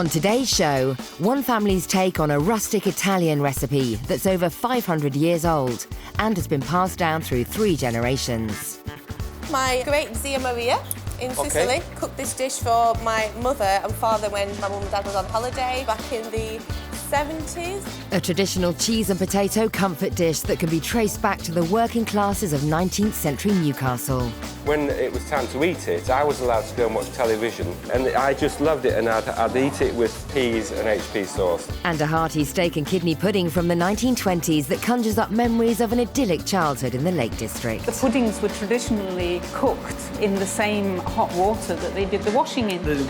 On today's show, one family's take on a rustic Italian recipe that's over 500 years old and has been passed down through 3 generations. My great Zia Maria in Sicily cooked this dish for my mother and father when my mum and dad was on holiday back in the 70s. A traditional cheese and potato comfort dish that can be traced back to the working classes of 19th century Newcastle. When it was time to eat it, I was allowed to go and watch television, and I just loved it, and I'd eat it with peas and HP sauce. And a hearty steak and kidney pudding from the 1920s that conjures up memories of an idyllic childhood in the Lake District. The puddings were traditionally cooked in the same hot water that they did the washing in.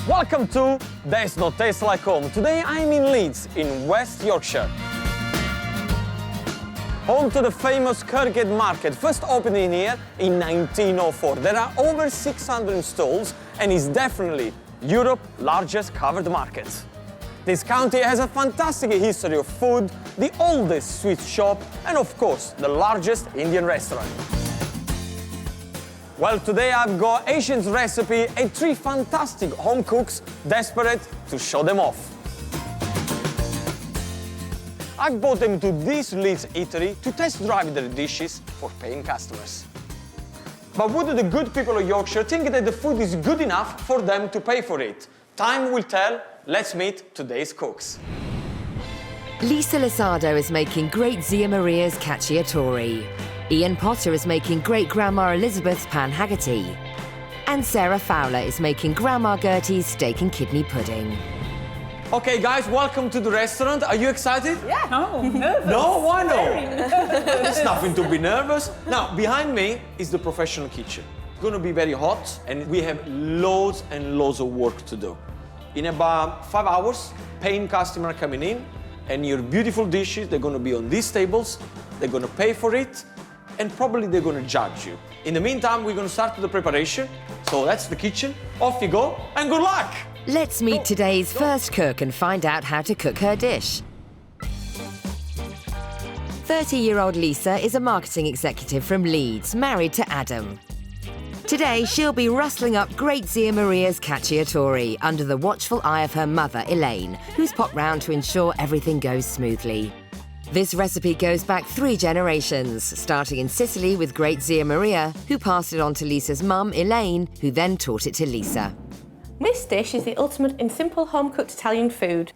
Welcome to There's No Taste Like Home. Today I'm in Leeds, in West Yorkshire. Home to the famous Kirkgate Market, first opening here in 1904. There are over 600 stalls and is definitely Europe's largest covered market. This county has a fantastic history of food, the oldest sweet shop, and of course, the largest Indian restaurant. Well, today I've got Asian's recipe and 3 fantastic home cooks desperate to show them off. I've brought them to this Leeds eatery to test drive their dishes for paying customers. But would the good people of Yorkshire think that the food is good enough for them to pay for it? Time will tell. Let's meet today's cooks. Lisa Losado is making great Zia Maria's Cacciatore. Ian Potter is making great-grandma Elizabeth's Pan Haggerty. And Sarah Fowler is making Grandma Gertie's steak and kidney pudding. Okay, guys, welcome to the restaurant. Are you excited? Yeah. No, nervous. No? Why no? There's nothing to be nervous. Now, behind me is the professional kitchen. It's going to be very hot, and we have loads and loads of work to do. In about 5 hours, paying customer coming in, and your beautiful dishes, they're going to be on these tables. They're going to pay for it, and probably they're going to judge you. In the meantime, we're going to start with the preparation. So that's the kitchen. Off you go, and good luck! Let's meet today's first cook and find out how to cook her dish. 30-year-old Lisa is a marketing executive from Leeds, married to Adam. Today, she'll be rustling up great Zia Maria's Cacciatore under the watchful eye of her mother, Elaine, who's popped round to ensure everything goes smoothly. This recipe goes back 3 generations, starting in Sicily with great Zia Maria, who passed it on to Lisa's mum, Elaine, who then taught it to Lisa. This dish is the ultimate in simple home-cooked Italian food.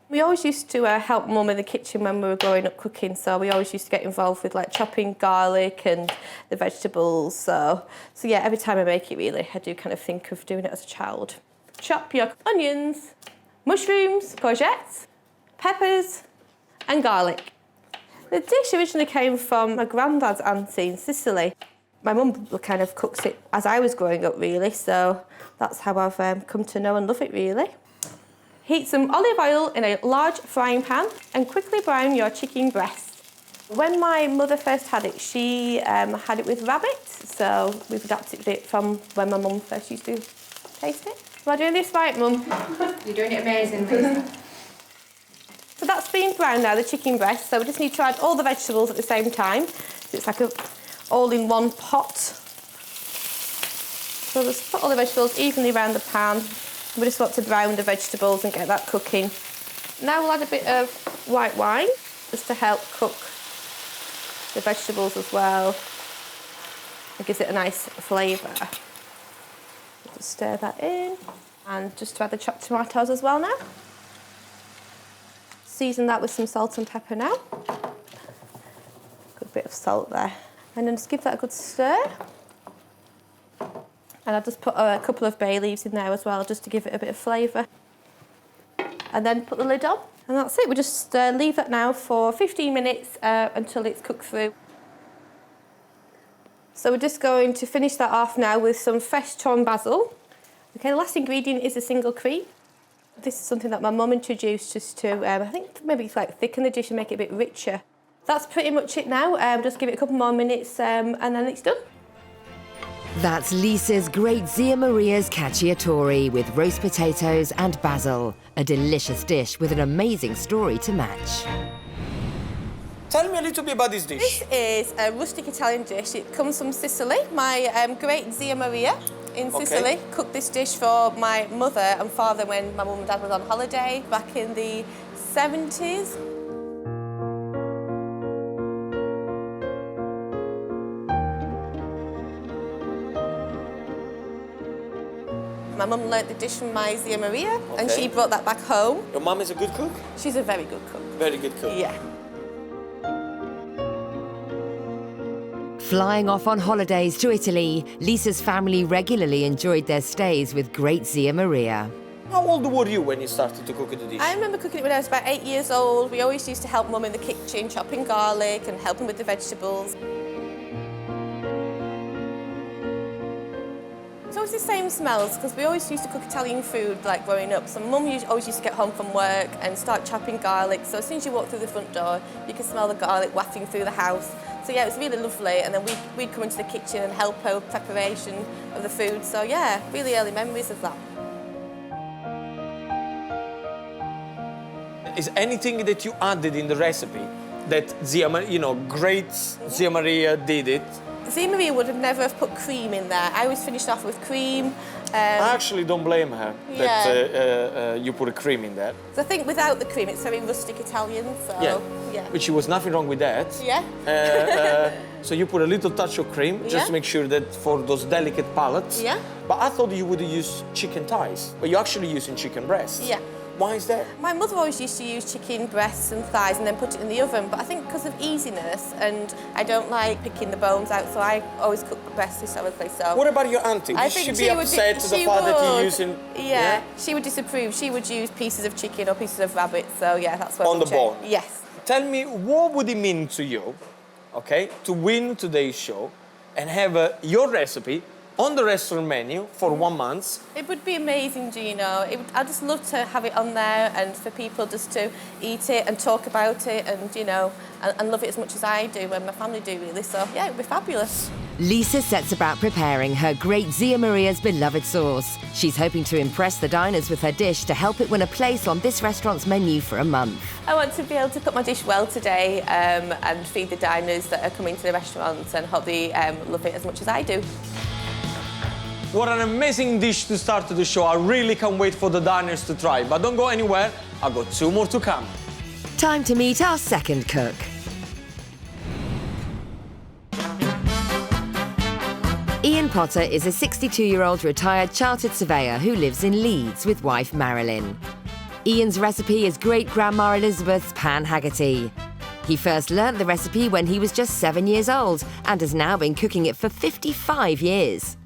We always used to help Mum in the kitchen when we were growing up cooking, so we always used to get involved with like chopping garlic and the vegetables. So yeah, every time I make it really, I do kind of think of doing it as a child. Chop your onions, mushrooms, courgettes, peppers, and garlic. The dish originally came from my granddad's auntie in Sicily. My mum kind of cooks it as I was growing up, really, so that's how I've come to know and love it, really. Heat some olive oil in a large frying pan and quickly brown your chicken breast. When my mother first had it, she had it with rabbit, so we've adapted it from when my mum first used to taste it. Am I doing this right, Mum? You're doing it amazingly. So that's been browned now, the chicken breast, so we just need to add all the vegetables at the same time. So it's like a all-in-one pot. So just put all the vegetables evenly around the pan. We just want to brown the vegetables and get that cooking. Now we'll add a bit of white wine, just to help cook the vegetables as well. It gives it a nice flavour. Just stir that in. And just to add the chopped tomatoes as well now. Season that with some salt and pepper now. Good bit of salt there. And then just give that a good stir. And I'll just put a couple of bay leaves in there as well, just to give it a bit of flavour. And then put the lid on. And that's it. We'll just leave that now for 15 minutes until it's cooked through. So we're just going to finish that off now with some fresh torn basil. Okay, the last ingredient is a single cream. This is something that my mum introduced just to, I think maybe like thicken the dish and make it a bit richer. That's pretty much it now. Just give it a couple more minutes and then it's done. That's Lisa's great Zia Maria's Cacciatore with roast potatoes and basil. A delicious dish with an amazing story to match. Tell me a little bit about this dish. This is a rustic Italian dish. It comes from Sicily. My great Zia Maria in Sicily cooked this dish for my mother and father when my mum and dad was on holiday back in the 70s. My mum learnt the dish from my Zia Maria and she brought that back home. Your mum is a good cook? She's a very good cook. Very good cook. Yeah. Flying off on holidays to Italy, Lisa's family regularly enjoyed their stays with great Zia Maria. How old were you when you started to cook the dish? I remember cooking it when I was about 8 years old. We always used to help mum in the kitchen, chopping garlic and helping with the vegetables. It's always the same smells because we always used to cook Italian food like growing up. So mum always used to get home from work and start chopping garlic. So as soon as you walk through the front door, you can smell the garlic wafting through the house. So yeah, it was really lovely. And then we'd come into the kitchen and help her with preparation of the food. So yeah, really early memories of that. Is anything that you added in the recipe that Zia, great Zia Maria did it? Zia Maria would have never have put cream in there. I always finished off with cream. I actually don't blame her that you put a cream in there. So I think without the cream, it's very rustic Italian. So yeah. Which was nothing wrong with that. Yeah. So you put a little touch of cream just to make sure that for those delicate palates. Yeah. But I thought you would use chicken thighs, but you're actually using chicken breasts. Yeah. Why is that? My mother always used to use chicken breasts and thighs and then put it in the oven, but I think because of easiness and I don't like picking the bones out, so I always cook breasts historically. So what about your auntie? I Would think she be upset to the fact that you're using? Yeah, she would disapprove. She would use pieces of chicken or pieces of rabbit. So yeah, that's what on the bone. Yes. Tell me, what would it mean to you, to win today's show and have your recipe on the restaurant menu for 1 month? It would be amazing, Gino. I'd just love to have it on there and for people just to eat it and talk about it and, and love it as much as I do and my family do, really. So, yeah, it would be fabulous. Lisa sets about preparing her great Zia Maria's beloved sauce. She's hoping to impress the diners with her dish to help it win a place on this restaurant's menu for a month. I want to be able to cook my dish well today and feed the diners that are coming to the restaurant and hope they love it as much as I do. What an amazing dish to start the show. I really can't wait for the diners to try. But don't go anywhere, I've got 2 more to come. Time to meet our second cook. Ian Potter is a 62-year-old retired chartered surveyor who lives in Leeds with wife Marilyn. Ian's recipe is great-grandma Elizabeth's Pan Haggerty. He first learnt the recipe when he was just 7 years old and has now been cooking it for 55 years.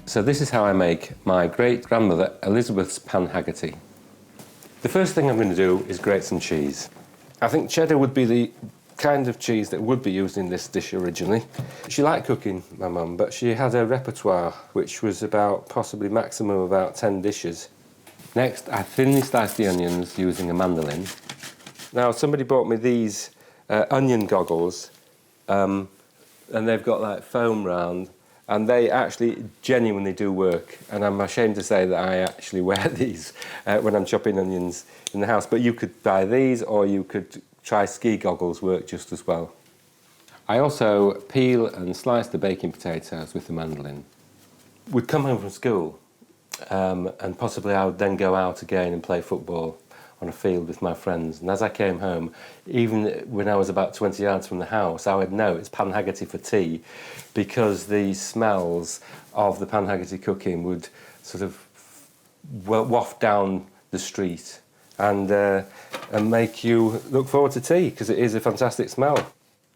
So this is how I make my great-grandmother Elizabeth's Pan Haggerty. The first thing I'm going to do is grate some cheese. I think cheddar would be the kind of cheese that would be used in this dish originally. She liked cooking, my mum, but she had a repertoire which was possibly maximum about 10 dishes. Next, I thinly sliced the onions using a mandolin. Now, somebody bought me these onion goggles, and they've got like foam round. And they actually genuinely do work. And I'm ashamed to say that I actually wear these when I'm chopping onions in the house. But you could buy these or you could try ski goggles, work just as well. I also peel and slice the baking potatoes with the mandolin. We'd come home from school and possibly I would then go out again and play football on a field with my friends. And as I came home, even when I was about 20 yards from the house, I would know it's Pan Haggerty for tea because the smells of the Pan Haggerty cooking would sort of waft down the street and make you look forward to tea because it is a fantastic smell.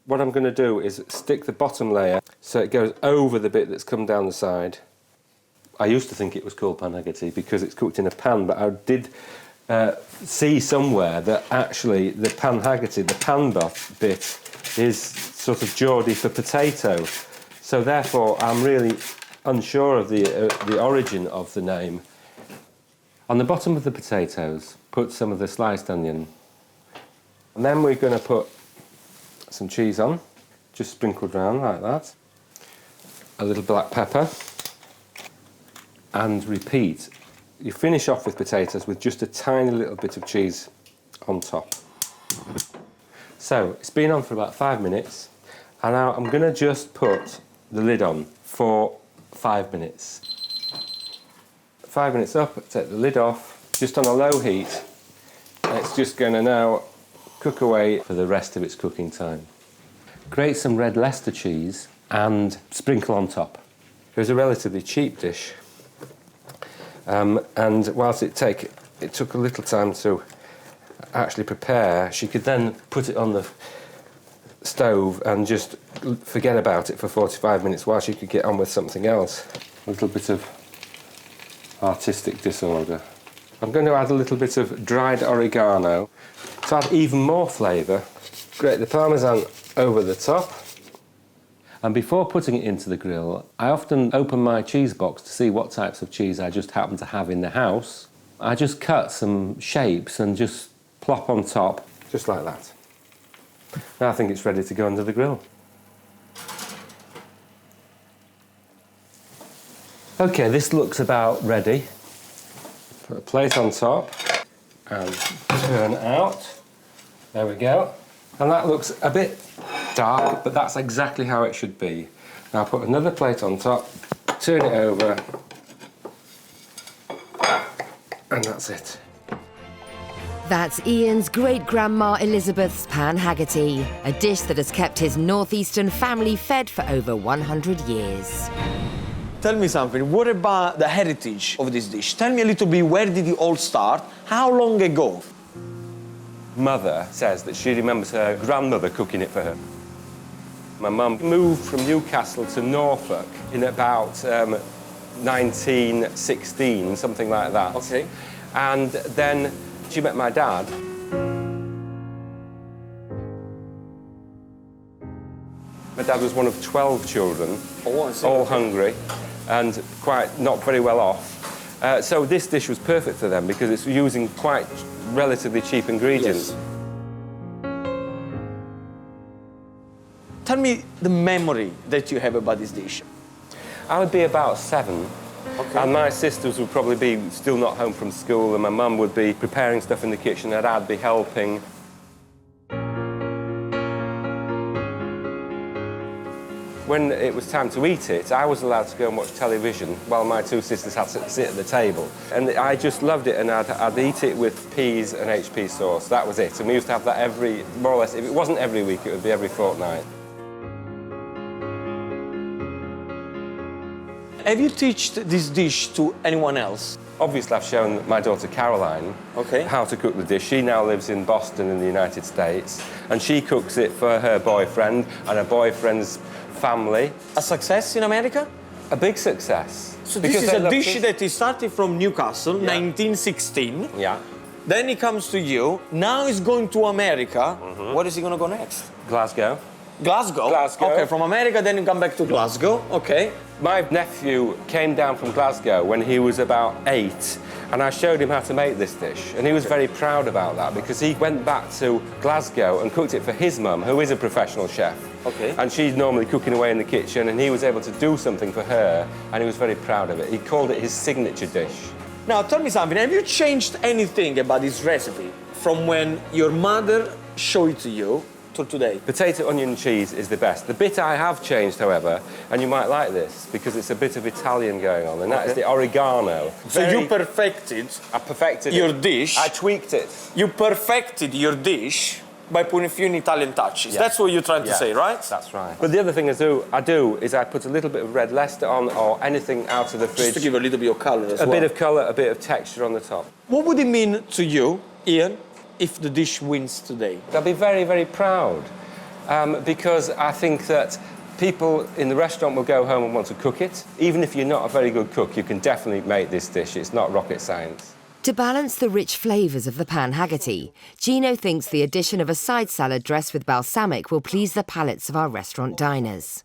What I'm going to do is stick the bottom layer so it goes over the bit that's come down the side. I used to think it was called Pan Haggerty because it's cooked in a pan, but I did see somewhere that actually the Pan Haggerty, the pan bit, is sort of Geordie for potato. So therefore, I'm really unsure of the origin of the name. On the bottom of the potatoes, put some of the sliced onion. And then we're going to put some cheese on, just sprinkled around like that. a little black pepper, and repeat. You finish off with potatoes with just a tiny little bit of cheese on top. So it's been on for about 5 minutes, and now I'm going to just put the lid on for 5 minutes. 5 minutes up, take the lid off, just on a low heat, and it's just going to now cook away for the rest of its cooking time. Grate some red Leicester cheese and sprinkle on top. It was a relatively cheap dish, and whilst it took a little time to actually prepare, she could then put it on the stove and just forget about it for 45 minutes while she could get on with something else. A little bit of artistic disorder. I'm going to add a little bit of dried oregano to add even more flavour. Grate the parmesan over the top. And before putting it into the grill, I often open my cheese box to see what types of cheese I just happen to have in the house. I just cut some shapes and just plop on top, just like that. Now I think it's ready to go under the grill. OK, this looks about ready. Put a plate on top and turn out. There we go. And that looks a bit dark, but that's exactly how it should be. Now put another plate on top, turn it over, and that's it. That's Ian's great-grandma Elizabeth's Pan Haggerty, a dish that has kept his northeastern family fed for over 100 years. Tell me something, what about the heritage of this dish? Tell me a little bit, where did it all start? How long ago? Mother says that she remembers her grandmother cooking it for her. My mum moved from Newcastle to Norfolk in about 1916, something like that. Okay. And then she met my dad. My dad was one of 12 children, all hungry and quite not very well off. So this dish was perfect for them because it's using quite relatively cheap ingredients. Yes. Tell me the memory that you have about this dish. I would be about 7. Okay. And my sisters would probably be still not home from school, and my mum would be preparing stuff in the kitchen and I'd be helping. When it was time to eat it, I was allowed to go and watch television while my 2 sisters had to sit at the table. And I just loved it, and I'd eat it with peas and HP sauce. That was it. And we used to have that more or less, if it wasn't every week, it would be every fortnight. Have you taught this dish to anyone else? Obviously, I've shown my daughter Caroline how to cook the dish. She now lives in Boston in the United States, and she cooks it for her boyfriend and her boyfriend's family. A success in America? A big success. So this is a dish that is started from Newcastle, 1916. Yeah. Then he comes to you. Now he's going to America. Where is he going to go next? Glasgow. Glasgow? Glasgow. Okay, from America, then you come back to Glasgow. Okay. My nephew came down from Glasgow when he was about 8, and I showed him how to make this dish, and he was very proud about that because he went back to Glasgow and cooked it for his mum, who is a professional chef. Okay. And she's normally cooking away in the kitchen, and he was able to do something for her, and he was very proud of it. He called it his signature dish. Now, tell me something. Have you changed anything about this recipe from when your mother showed it to you to today? Potato, onion and cheese is the best. The bit I have changed, however, and you might like this, because it's a bit of Italian going on, and that is the oregano. So you perfected I perfected your it. dish. I tweaked it. You perfected your dish by putting a few Italian touches. Yeah. That's what you're trying to say, right? That's right. But the other thing I do is I put a little bit of red Leicester on, or anything out of the fridge. Just to give a little bit of colour as well. A bit of colour, a bit of texture on the top. What would it mean to you, Ian, if the dish wins today? I'll be very, very proud, because I think that people in the restaurant will go home and want to cook it. Even if you're not a very good cook, you can definitely make this dish. It's not rocket science. To balance the rich flavours of the Pan Haggerty, Gino thinks the addition of a side salad dressed with balsamic will please the palates of our restaurant diners.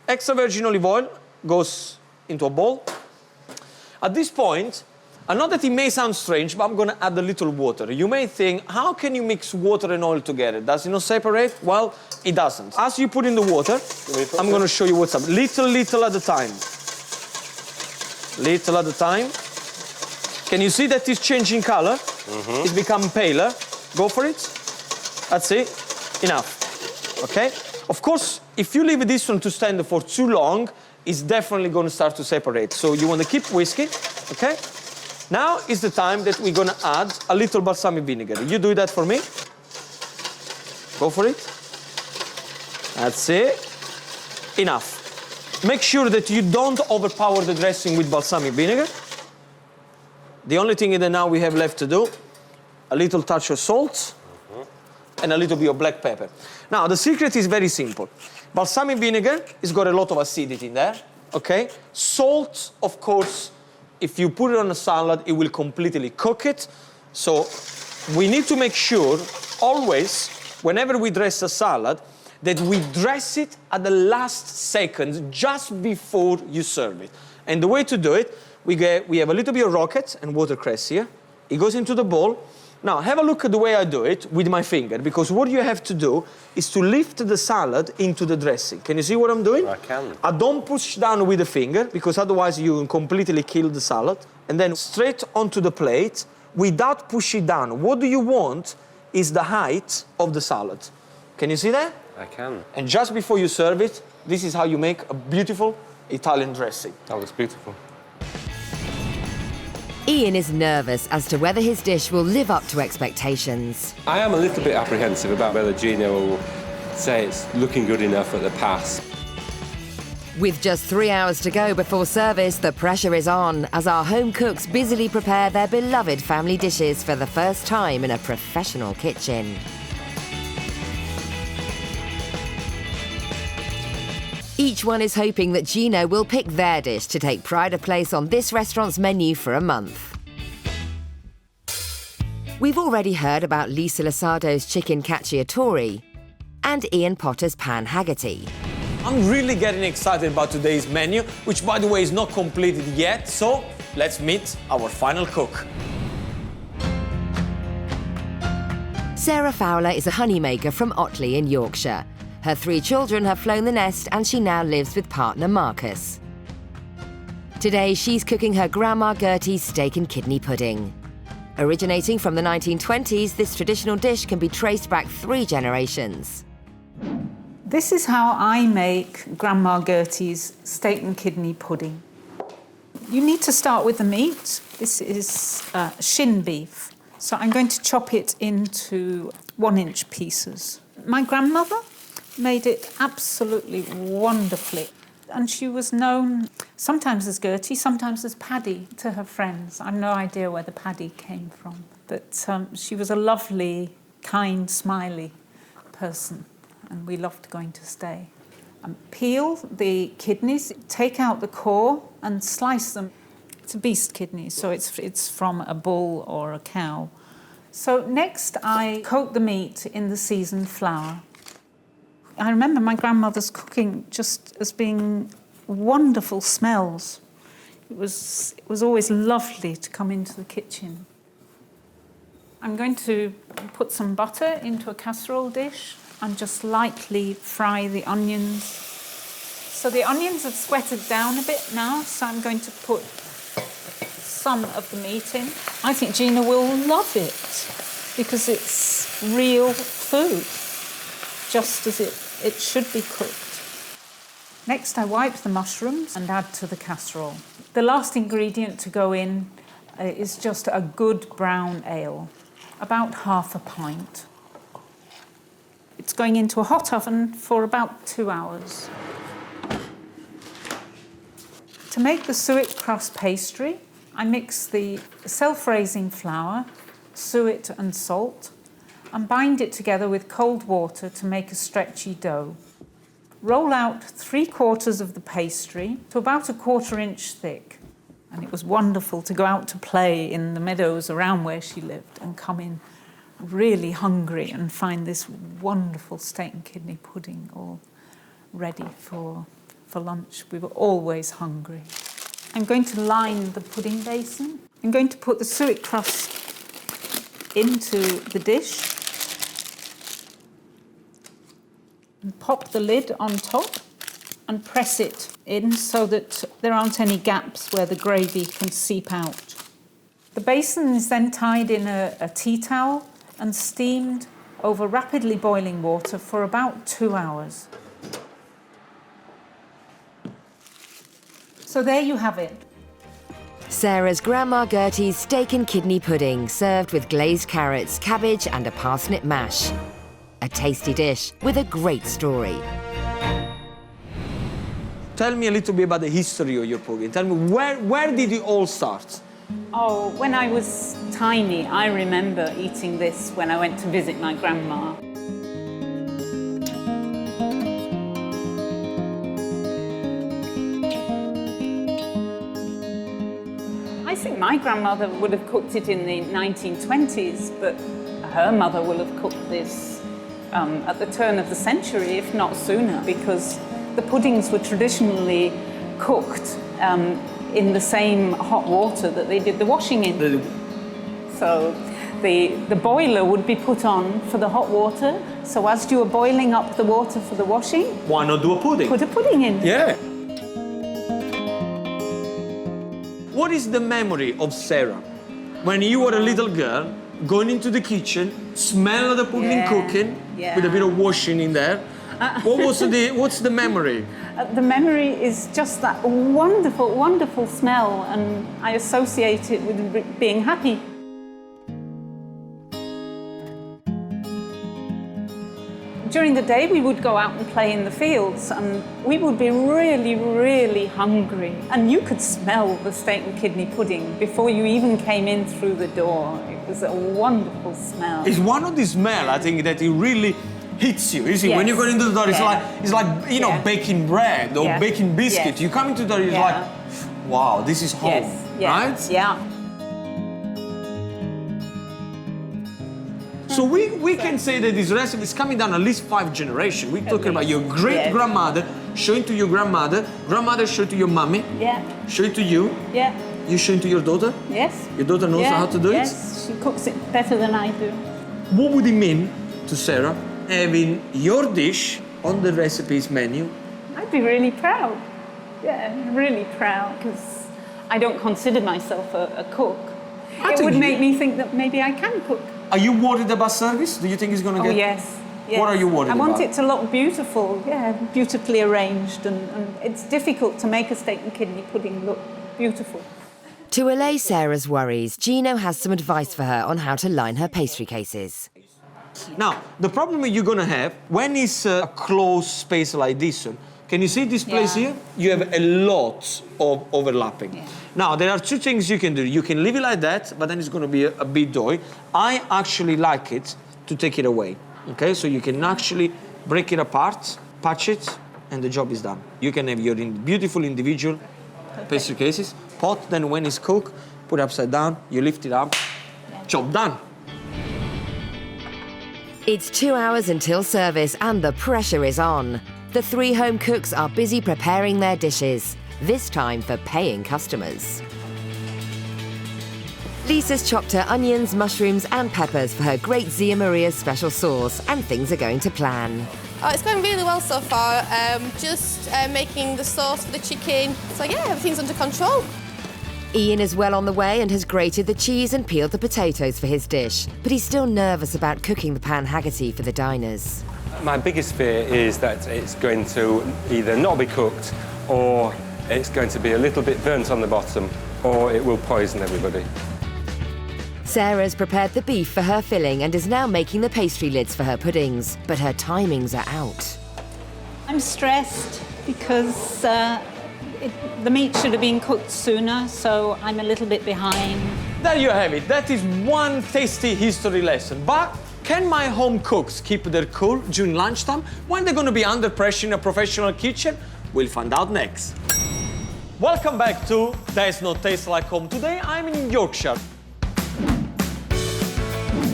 Extra virgin olive oil goes into a bowl. At this point, I know that it may sound strange, but I'm going to add a little water. You may think, how can you mix water and oil together? Does it not separate? Well, it doesn't. As you put in the water, I'm going to show you what's up. Little at a time. Little at a time. Can you see that it's changing color? It's become paler. Go for it. That's it. Enough. Okay? Of course, if you leave this one to stand for too long, it's definitely going to start to separate. So you want to keep whisking. Okay? Now is the time that we're going to add a little balsamic vinegar. You do that for me. Go for it. That's it. Enough. Make sure that you don't overpower the dressing with balsamic vinegar. The only thing that now we have left to do, a little touch of salt and a little bit of black pepper. Now, the secret is very simple. Balsamic vinegar has got a lot of acidity in there, okay? Salt, of course, if you put it on a salad, it will completely cook it. So we need to make sure, always, whenever we dress a salad, that we dress it at the last second, just before you serve it. And the way to do it, we have a little bit of rocket and watercress here. It goes into the bowl. Now, have a look at the way I do it with my finger, because what you have to do is to lift the salad into the dressing. Can you see what I'm doing? I can. I don't push down with the finger, because otherwise you will completely kill the salad. And then straight onto the plate, without pushing down. What do you want is the height of the salad. Can you see that? I can. And just before you serve it, this is how you make a beautiful Italian dressing. That looks beautiful. Ian is nervous as to whether his dish will live up to expectations. I am a little bit apprehensive about whether Gino will say it's looking good enough at the pass. With just 3 hours to go before service, the pressure is on as our home cooks busily prepare their beloved family dishes for the first time in a professional kitchen. Each one is hoping that Gino will pick their dish to take pride of place on this restaurant's menu for a month. We've already heard about Lisa Losado's chicken Cacciatore and Ian Potter's Pan Haggerty. I'm really getting excited about today's menu, which, by the way, is not completed yet. So let's meet our final cook. Sarah Fowler is a honeymaker from Otley in Yorkshire. Her 3 children have flown the nest and she now lives with partner Marcus. Today she's cooking her Grandma Gertie's steak and kidney pudding. Originating from the 1920s, this traditional dish can be traced back 3 generations. This is how I make Grandma Gertie's steak and kidney pudding. You need to start with the meat. This is shin beef. So I'm going to chop it into 1-inch pieces. My grandmother made it absolutely wonderfully. And she was known sometimes as Gertie, sometimes as Paddy to her friends. I've no idea where the Paddy came from. But she was a lovely, kind, smiley person. And we loved going to stay. Peel the kidneys, take out the core and slice them. It's a beast kidney, so it's from a bull or a cow. So next I coat the meat in the seasoned flour. I remember my grandmother's cooking just as being wonderful smells. It was always lovely to come into the kitchen. I'm going to put some butter into a casserole dish and just lightly fry the onions. So the onions have sweated down a bit now, so I'm going to put some of the meat in. I think Gina will love it because it's real food, just as it should be cooked. Next, I wipe the mushrooms and add to the casserole. The last ingredient to go in is just a good brown ale, about half a pint. It's going into a hot oven for about 2 hours. To make the suet crust pastry, I mix the self-raising flour, suet and salt, and bind it together with cold water to make a stretchy dough. Roll out 3/4 of the pastry to about 1/4 inch thick. And it was wonderful to go out to play in the meadows around where she lived and come in really hungry and find this wonderful steak and kidney pudding all ready for lunch. We were always hungry. I'm going to line the pudding basin I'm going to put the suet crust into the dish and pop the lid on top and press it in so that there aren't any gaps where the gravy can seep out. The basin is then tied in a tea towel and steamed over rapidly boiling water for about 2 hours. So there you have it. Sarah's Grandma Gertie's steak and kidney pudding, served with glazed carrots, cabbage and a parsnip mash. A tasty dish with a great story. Tell me a little bit about the history of your pudding. Tell me, where did it all start? Oh, when I was tiny, I remember eating this when I went to visit my grandma. I think my grandmother would have cooked it in the 1920s, but her mother will have cooked this at the turn of the century, if not sooner, because the puddings were traditionally cooked in the same hot water that they did the washing in. So the boiler would be put on for the hot water, so as you were boiling up the water for the washing, Why not do a pudding? put a pudding in. Yeah. What is the memory of Sarah when you were a little girl going into the kitchen, smell of the pudding cooking with a bit of washing in there? What's the memory? The memory is just that wonderful, wonderful smell, and I associate it with being happy. During the day, we would go out and play in the fields, and we would be really, really hungry. And you could smell the steak and kidney pudding before you even came in through the door. It was a wonderful smell. It's one of the smell, I think, that it really hits you. You see, when you go into the door, it's like you know, baking bread or baking biscuit. You come into the door, it's like, wow, this is home, right? Yeah. So we can say that this recipe is coming down at least 5 generations. We're talking about your great-grandmother showing to your grandmother, grandmother showing to your mommy, showing to you, you showing to your daughter. Yes. Your daughter knows how to do it? Yes, she cooks it better than I do. What would it mean to Sarah having your dish on the recipes menu? I'd be really proud. Yeah, really proud, because I don't consider myself a cook. It would make me think that maybe I can cook. Are you worried about service? Do you think it's going to get... Oh, yes. What are you worried about? I want it to look beautiful, beautifully arranged, and it's difficult to make a steak and kidney pudding look beautiful. To allay Sarah's worries, Gino has some advice for her on how to line her pastry cases. Now, the problem you're going to have when it's a closed space like this one, can you see this place here? You have a lot of overlapping. Yeah. Now, there are 2 things you can do. You can leave it like that, but then it's going to be a bit doughy. I actually like it to take it away. Okay, so you can actually break it apart, patch it, and the job is done. You can have your beautiful individual pastry cases. Pot, then when it's cooked, put it upside down, you lift it up, job done. It's 2 hours until service and the pressure is on. The 3 home cooks are busy preparing their dishes, this time for paying customers. Lisa's chopped her onions, mushrooms and peppers for her great Zia Maria's special sauce, and things are going to plan. Oh, it's going really well so far. Just making the sauce for the chicken. So yeah, everything's under control. Ian is well on the way and has grated the cheese and peeled the potatoes for his dish, but he's still nervous about cooking the Pan Haggerty for the diners. My biggest fear is that it's going to either not be cooked, or it's going to be a little bit burnt on the bottom, or it will poison everybody. Sarah's prepared the beef for her filling and is now making the pastry lids for her puddings, but her timings are out. I'm stressed because the meat should have been cooked sooner, so I'm a little bit behind. There you have it. That is one tasty history lesson. But can my home cooks keep their cool during lunchtime when they're going to be under pressure in a professional kitchen? We'll find out next. Welcome back to There's No Taste Like Home. Today I'm in Yorkshire.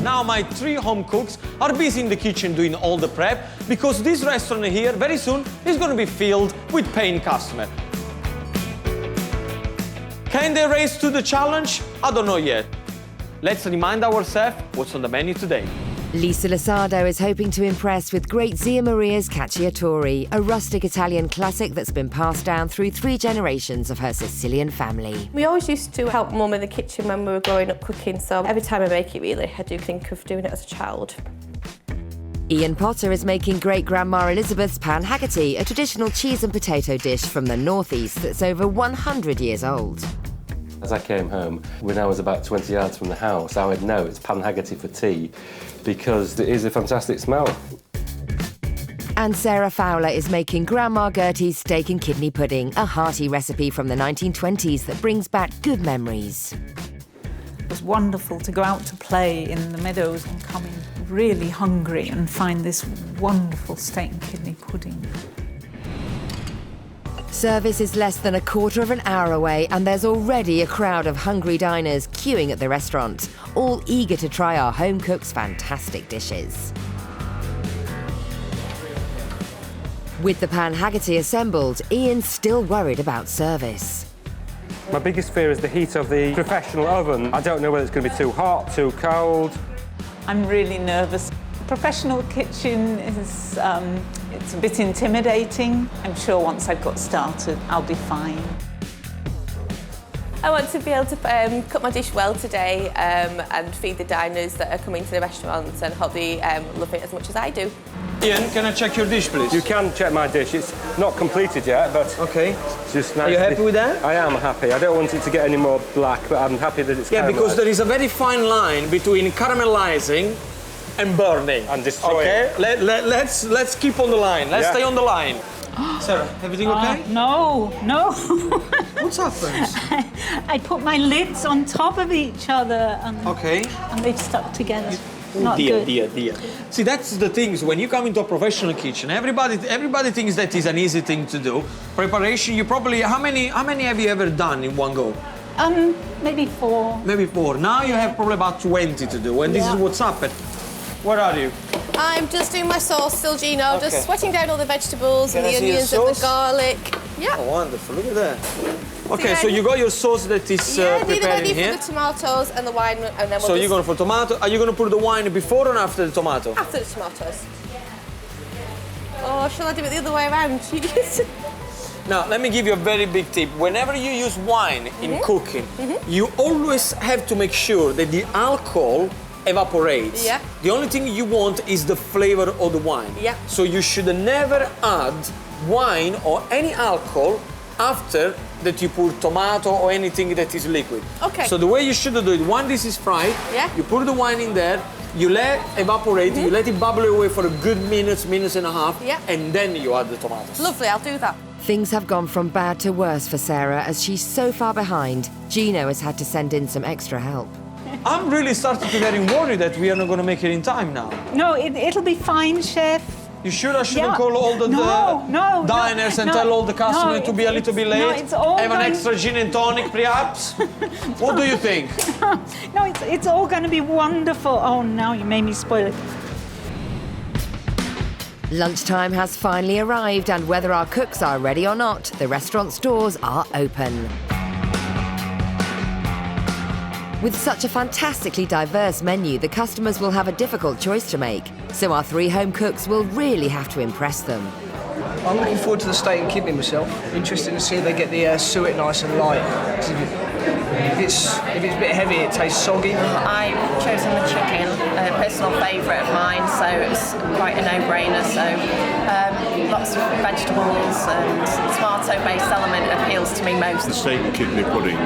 Now my 3 home cooks are busy in the kitchen doing all the prep, because this restaurant here very soon is going to be filled with paying customers. Can they raise to the challenge? I don't know yet. Let's remind ourselves what's on the menu today. Lisa Lasardo is hoping to impress with Great Zia Maria's Cacciatore, a rustic Italian classic that's been passed down through 3 generations of her Sicilian family. We always used to help Mum in the kitchen when we were growing up cooking, so every time I make it, really, I do think of doing it as a child. Ian Potter is making great-grandma Elizabeth's Pan Haggerty, a traditional cheese and potato dish from the northeast that's over 100 years old. As I came home, when I was about 20 yards from the house, I would know it's Pan Haggerty for tea because it is a fantastic smell. And Sarah Fowler is making Grandma Gertie's steak and kidney pudding, a hearty recipe from the 1920s that brings back good memories. It was wonderful to go out to play in the meadows and come in really hungry and find this wonderful steak and kidney pudding. Service is less than a quarter of an hour away and there's already a crowd of hungry diners queuing at the restaurant, all eager to try our home cook's fantastic dishes. With the Pan Haggerty assembled, Ian's still worried about service. My biggest fear is the heat of the professional oven. I don't know whether it's going to be too hot, too cold. I'm really nervous. Professional kitchen is it's a bit intimidating. I'm sure once I've got started, I'll be fine. I want to be able to cook my dish well today and feed the diners that are coming to the restaurant and hope they love it as much as I do. Ian, can I check your dish, please? You can check my dish. It's not completed yet, but Okay. it's just nice. Are you happy with that? I am happy. I don't want it to get any more black, but I'm happy that it's Yeah, because caramelised. there is a very fine line between caramelizing and burning. And destroying. Okay, let's keep on the line. Let's Yeah. stay on the line. Sarah, everything okay? No. What's happened? I put my lids on top of each other Okay. and they've stuck together. Oh, Not good. dear. See, that's the things when you come into a professional kitchen. Everybody thinks that is an easy thing to do. Preparation. You probably how many have you ever done in one go? Maybe 4. Maybe 4. Now you have probably about 20 to do, and this is what's happened. Where are you? I'm just doing my sauce still, Gino. Okay. Just sweating down all the vegetables Can and I the see your onions and the sauce? garlic. Yeah. Oh, wonderful! Look at that. Okay, yeah, so you got your sauce that is Yeah, these are preparing ready here. for the tomatoes and the wine, and then we'll So just... you're going for tomato. Are you going to put the wine before or after the tomato? After the tomatoes. Oh, shall I do it the other way around? Now, let me give you a very big tip. Whenever you use wine in cooking, you always have to make sure that the alcohol evaporates. Yeah. The only thing you want is the flavor of the wine. Yeah. So you should never add wine or any alcohol after that you put tomato or anything that is liquid. Okay. So the way you should do it, when this is fried, Yeah. you put the wine in there, you let it evaporate, you let it bubble away for a good minute and a half, Yeah. and then you add the tomatoes. Lovely, I'll do that. Things have gone from bad to worse for Sarah as she's so far behind. Gino has had to send in some extra help. I'm really starting to get worried that we are not going to make it in time now. No, it'll be fine, Chef. You sure I shouldn't Yeah. call all the No, diners and no, tell all the customers no, to be a little bit late? no, it's all Have an going- extra gin and tonic, perhaps? What do you think? No, it's all going to be wonderful. Oh, now you made me spoil it. Lunchtime has finally arrived and whether our cooks are ready or not, the restaurant's doors are open. With such a fantastically diverse menu, the customers will have a difficult choice to make. So our 3 home cooks will really have to impress them. I'm looking forward to the steak and kidney myself. Interesting to see if they get the suet nice and light. 'Cause if it's a bit heavy, it tastes soggy. I've chosen the chicken, a personal favourite of mine, so it's quite a no-brainer. So lots of vegetables and tomato-based element appeals to me most. The steak and kidney pudding,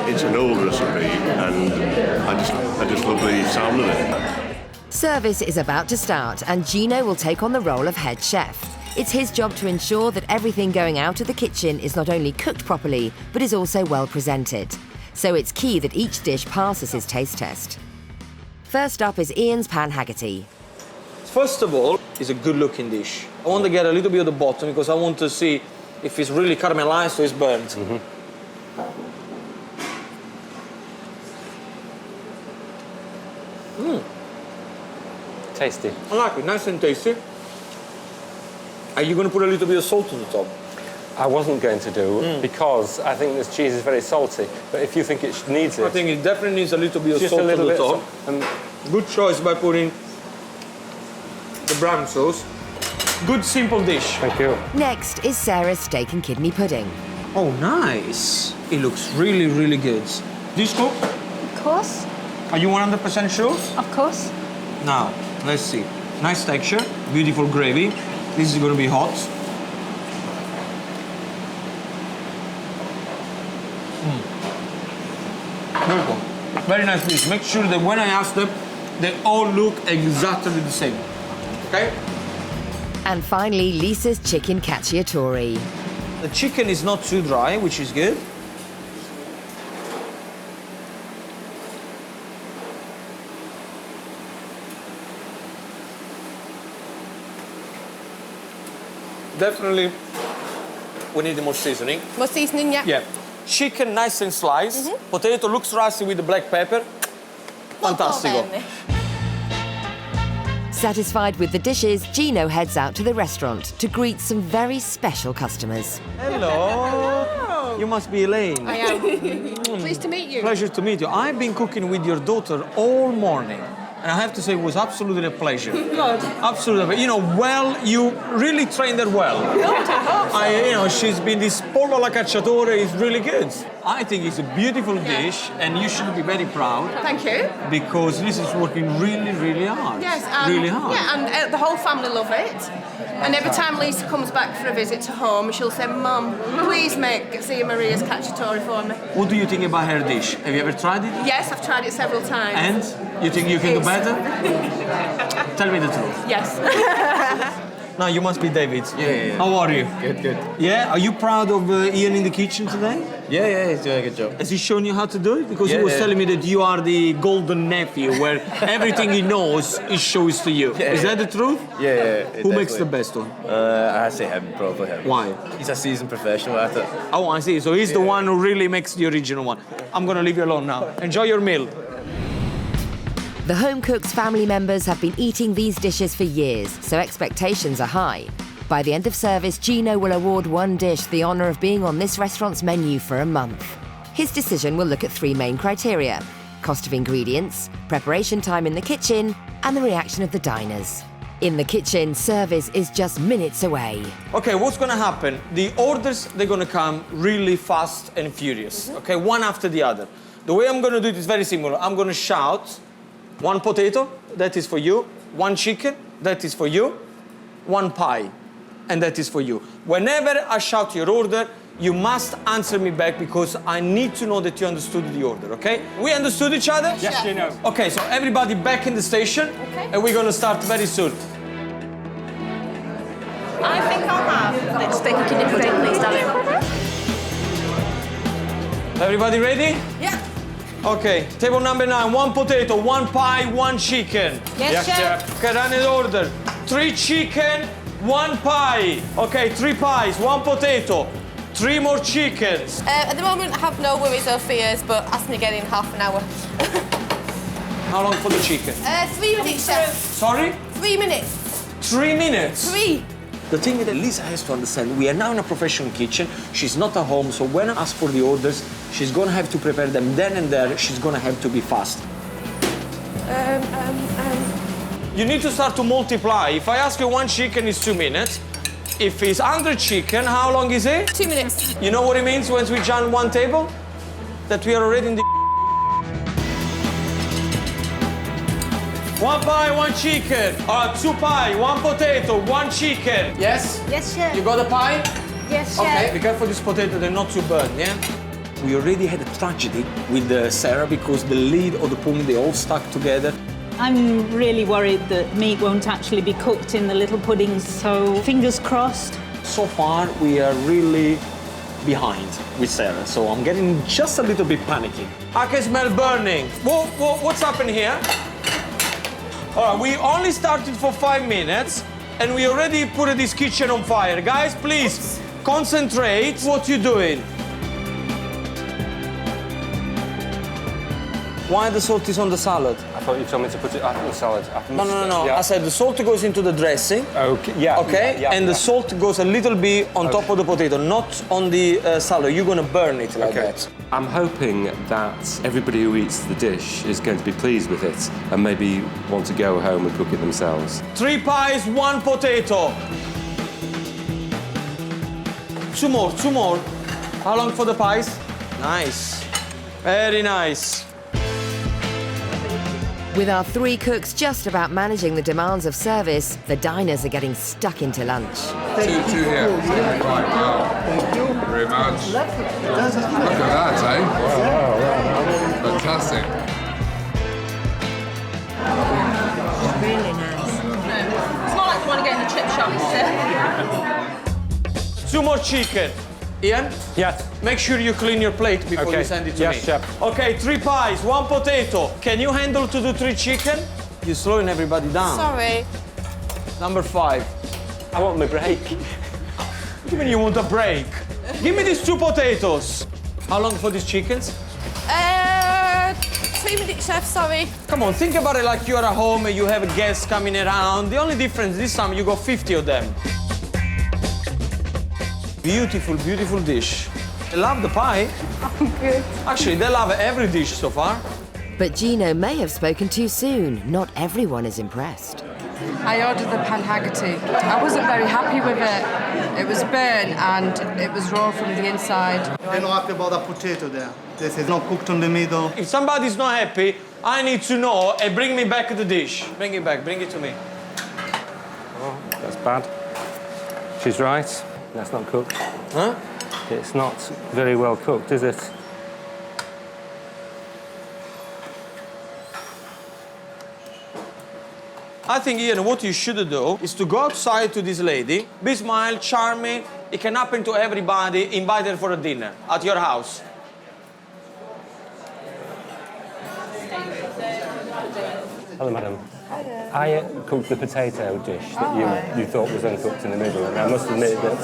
it's an old recipe, and I just love the sound of it. Service is about to start and Gino will take on the role of head chef. It's his job to ensure that everything going out of the kitchen is not only cooked properly, but is also well presented. So it's key that each dish passes his taste test. First up is Ian's Pan Haggerty. First of all, it's a good-looking dish. I want to get a little bit of the bottom because I want to see if it's really caramelized or it's burnt. Tasty. I like it, nice and tasty. Are you going to put a little bit of salt on the top? I wasn't going to do because I think this cheese is very salty. But if you think it needs it... I think it definitely needs a little bit of just salt a little on the bit. top. And Good choice by putting the brown sauce. Good simple dish. thank you. Next is Sarah's steak and kidney pudding. Oh, nice. It looks really, really good. This cook? Of course, Are you 100% sure? of course. Now, let's see. Nice texture, beautiful gravy. This is going to be hot. Very cool. Very nice dish. Make sure that when I ask them, they all look exactly the same. Okay? And finally, Lisa's chicken cacciatore. The chicken is not too dry, which is good. Definitely, we need more seasoning. More seasoning, yeah? Yeah. Chicken nice and sliced. Potato looks rusty with the black pepper. Fantastico. Satisfied with the dishes, Gino heads out to the restaurant to greet some very special customers. Hello. You must be Elaine. I am. Pleased to meet you. Pleasure to meet you. I've been cooking with your daughter all morning. And I have to say, it was absolutely a pleasure. Good. Absolutely. You know, you really trained her well. She's been this pollo alla cacciatore is really good. I think it's a beautiful dish, and you should be very proud. Thank you. Because this is working really, really hard. Yes. Really hard. Yeah, and the whole family love it. And every time Lisa comes back for a visit to home, she'll say, Mum, please make Zia Maria's cacciatore for me. What do you think about her dish? Have you ever tried it? Yes, I've tried it several times. And? You think you can do better? Tell me the truth. Yes. Now, you must be David. Yeah. How are you? Good, good. Yeah? Are you proud of Ian in the kitchen today? Yeah, he's doing a good job. Has he shown you how to do it? Because he Yeah, was yeah. telling me that you are the golden nephew, where everything he knows, he shows to you. Yeah. Is that the truth? Yeah. Who makes the best one? I say him, probably him. Why? He's a seasoned professional at it. Oh, I see. So he's the one who really makes the original one. I'm going to leave you alone now. Enjoy your meal. The home cook's family members have been eating these dishes for years, so expectations are high. By the end of service, Gino will award one dish the honour of being on this restaurant's menu for a month. His decision will look at three main criteria: cost of ingredients, preparation time in the kitchen, and the reaction of the diners. In the kitchen, service is just minutes away. Okay, what's going to happen? The orders, they're going to come really fast and furious, okay, one after the other. The way I'm going to do it is very simple. I'm going to shout, 1 potato, that is for you. 1 chicken, that is for you. 1 pie, and that is for you. Whenever I shout your order, you must answer me back because I need to know that you understood the order, okay? We understood each other? Yes, you know. Okay, so everybody back in the station, and we're gonna start very soon. I think I'll have the steak and kidney pudding, please, darling. Everybody ready? Yeah. Okay, table number 9, 1 potato, 1 pie, 1 chicken. Yes, chef. Okay, run in order. 3 chicken, 1 pie. Okay, 3 pies, 1 potato, 3 more chickens. At the moment, I have no worries or fears, but ask me again in half an hour. How long for the chicken? 3 minutes, chef. Sorry? 3 minutes. 3 minutes. 3. The thing that Lisa has to understand, we are now in a professional kitchen. She's not at home, so when I ask for the orders, she's gonna have to prepare them then and there. She's gonna have to be fast. You need to start to multiply. If I ask you 1 chicken, it's 2 minutes. If it's 100 chicken, how long is it? 2 minutes. You know what it means when we join one table? That we are already in the... 1 pie, 1 chicken. 2 pie, 1 potato, 1 chicken. Yes? Yes, chef. You got a pie? Yes, chef. Okay, be careful this potato, they're not too burnt, yeah? We already had a tragedy with Sarah because the lid of the pudding, they all stuck together. I'm really worried that meat won't actually be cooked in the little puddings, so fingers crossed. So far, we are really behind with Sarah, so I'm getting just a little bit panicky. I can smell burning. What's happening here? All right, we only started for 5 minutes, and we already put this kitchen on fire. Guys, please, concentrate what you're doing. Why the salt is on the salad? I thought you told me to put it on the salad. No. Yeah. I said the salt goes into the dressing. Okay, yeah. Okay, yeah, and the salt goes a little bit on top of the potato, not on the salad. You're gonna burn it like that. I'm hoping that everybody who eats the dish is going to be pleased with it and maybe want to go home and cook it themselves. 3 pies, 1 potato. 2 more, 2 more. How long for the pies? Nice. Very nice. With our 3 cooks just about managing the demands of service, the diners are getting stuck into lunch. Two here. Right, wow. Thank you very much. Look at that, eh? Wow. Fantastic. Really nice. It's not like the one you get in the chip shop, is it? 2 more chicken. Ian? Yes. Make sure you clean your plate before you send it to me. Yes, chef. Okay, 3 pies, 1 potato. Can you handle to do 3 chicken? You're slowing everybody down. Sorry. Number 5. I want my break. What do you mean you want a break? Give me these 2 potatoes. How long for these chickens? 2 minutes, chef, sorry. Come on, think about it like you're at home and you have guests coming around. The only difference this time you got 50 of them. Beautiful, beautiful dish. They love the pie. I'm good. Actually, they love every dish so far. But Gino may have spoken too soon. Not everyone is impressed. I ordered the Pan Haggerty. I wasn't very happy with it. It was burnt and it was raw from the inside. They're not happy about that potato there. This is not cooked on the middle. If somebody's not happy, I need to know and bring me back the dish. Bring it back, bring it to me. Oh, that's bad. She's right. That's not cooked. Huh? It's not very well cooked, is it? I think, Ian, what you should do is to go outside to this lady, be smile, charming. It can happen to everybody. Invite her for a dinner at your house. Hello, madam. I cooked the potato dish that you thought was uncooked in the middle, and I must admit that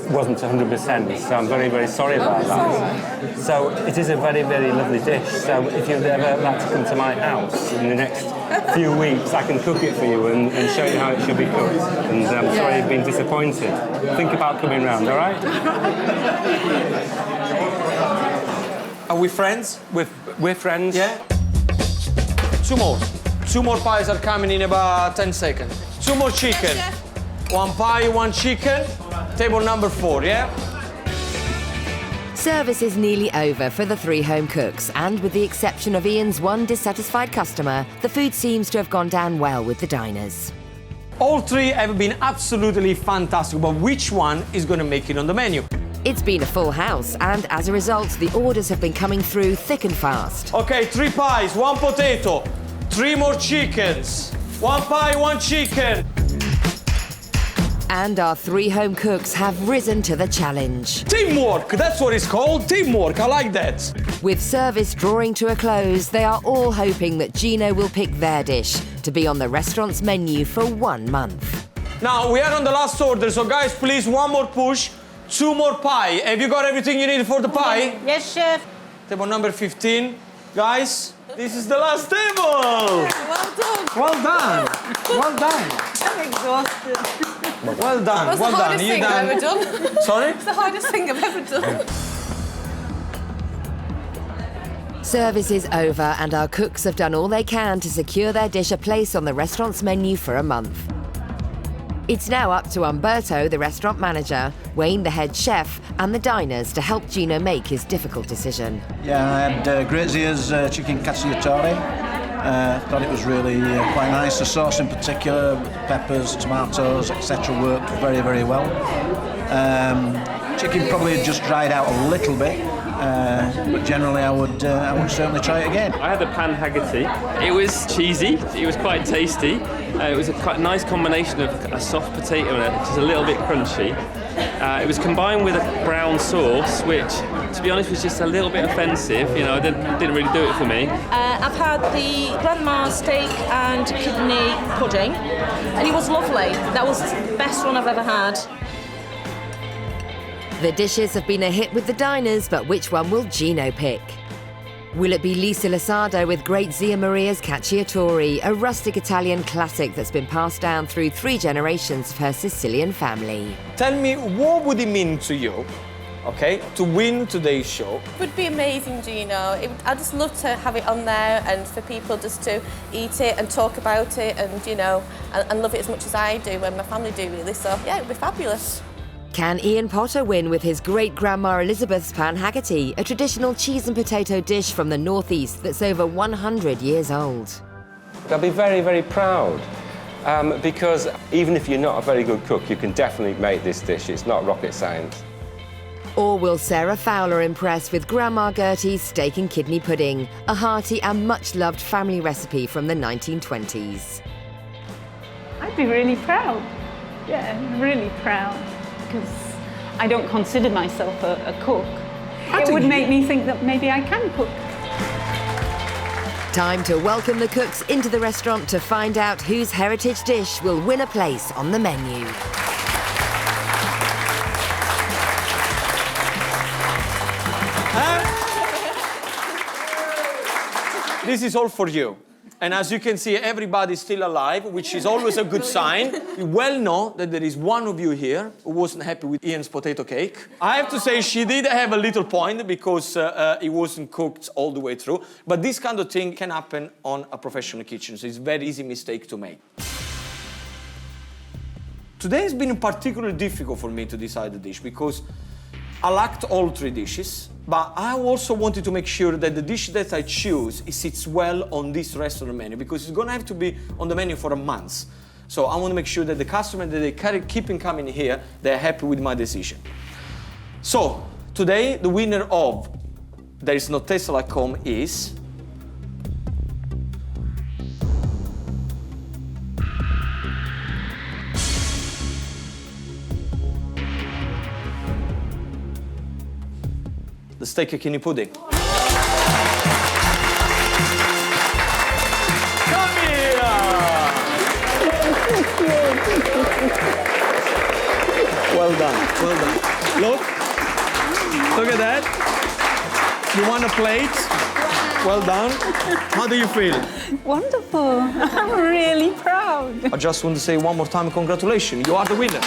it wasn't 100%, so I'm very, very sorry about that. So it is a very, very lovely dish, so if you'd ever like to come to my house in the next few weeks, I can cook it for you and show you how it should be cooked. And I'm sorry you've been disappointed. Think about coming round, all right? Are we friends? We're friends. Yeah? 2 more. 2 more pies are coming in about 10 seconds. 2 more chicken. 1 pie, 1 chicken. Table number 4, yeah? Service is nearly over for the 3 home cooks, and with the exception of Ian's 1 dissatisfied customer, the food seems to have gone down well with the diners. All 3 have been absolutely fantastic, but which one is going to make it on the menu? It's been a full house, and as a result, the orders have been coming through thick and fast. Okay, 3 pies, 1 potato, 3 more chickens, 1 pie, 1 chicken. And our 3 home cooks have risen to the challenge. Teamwork, that's what it's called, teamwork, I like that. With service drawing to a close, they are all hoping that Gino will pick their dish to be on the restaurant's menu for 1 month. Now, we are on the last order, so guys, please, 1 more push, 2 more pie. Have you got everything you need for the pie? Yes, chef. Table number 15. Guys, this is the last table. Well done. Well done. Well done. I'm exhausted. Well done. That's Well the done. hardest thing I've ever done. Sorry? It's the hardest thing I've ever done. Service is over, and our cooks have done all they can to secure their dish a place on the restaurant's menu for a month. It's now up to Umberto, the restaurant manager, Wayne, the head chef, and the diners to help Gino make his difficult decision. Yeah, I had Grazier's chicken Cacciatore. Thought it was really quite nice. The sauce in particular, with the peppers, tomatoes, etc., worked very, very well. Chicken probably just dried out a little bit, but generally I would certainly try it again. I had a Pan Haggerty. It was cheesy, it was quite tasty. It was a quite nice combination of a soft potato and just a little bit crunchy. It was combined with a brown sauce, which, to be honest, was just a little bit offensive. You know, it didn't really do it for me. I've had the grandma steak and kidney pudding, and it was lovely. That was the best one I've ever had. The dishes have been a hit with the diners, but which one will Gino pick? Will it be Lisa Losado with Great Zia Maria's Cacciatore, a rustic Italian classic that's been passed down through 3 generations of her Sicilian family? Tell me, what would it mean to you, okay, to win today's show? It would be amazing, Gino. I'd just love to have it on there and for people just to eat it and talk about it and, you know, and love it as much as I do and my family do, really. So, yeah, it would be fabulous. Can Ian Potter win with his great-grandma Elizabeth's Pan Haggerty, a traditional cheese and potato dish from the northeast that's over 100 years old? I'll be very, very proud because even if you're not a very good cook, you can definitely make this dish. It's not rocket science. Or will Sarah Fowler impress with Grandma Gertie's steak and kidney pudding, a hearty and much-loved family recipe from the 1920s? I'd be really proud. Yeah, really proud. Because I don't consider myself a cook. It would make me think that maybe I can cook. Time to welcome the cooks into the restaurant to find out whose heritage dish will win a place on the menu. This is all for you. And as you can see, everybody's still alive, which is always a good sign. We well know that there is one of you here who wasn't happy with Ian's potato cake. I have to say she did have a little point because it wasn't cooked all the way through. But this kind of thing can happen on a professional kitchen, so it's a very easy mistake to make. Today has been particularly difficult for me to decide the dish because I liked all 3 dishes. But I also wanted to make sure that the dish that I choose sits well on this restaurant menu because it's going to have to be on the menu for a month. So I want to make sure that the customers that they keep coming here, they're happy with my decision. So today, the winner of There Is No Taste Like Home is the steak and kidney pudding. Come here! Well done, well done. Look at that. You want a plate? Well done. How do you feel? Wonderful. I'm really proud. I just want to say one more time, congratulations. You are the winner.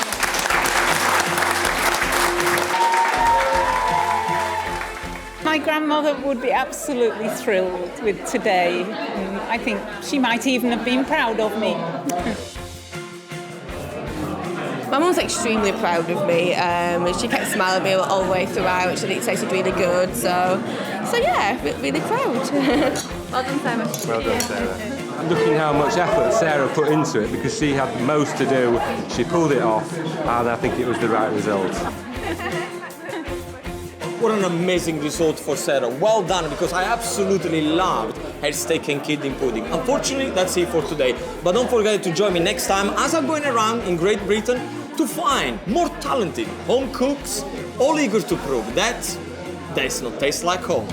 My grandmother would be absolutely thrilled with today. I think she might even have been proud of me. My mum's extremely proud of me. She kept smiling at me all the way throughout. She said it tasted really good. So yeah, really proud. Well done, Sarah. Well done, Sarah. I'm looking how much effort Sarah put into it because she had most to do. She pulled it off, and I think it was the right result. What an amazing result for Sarah. Well done, because I absolutely loved her steak and kidney pudding. Unfortunately, that's it for today. But don't forget to join me next time as I'm going around in Great Britain to find more talented home cooks, all eager to prove that there's no taste like home.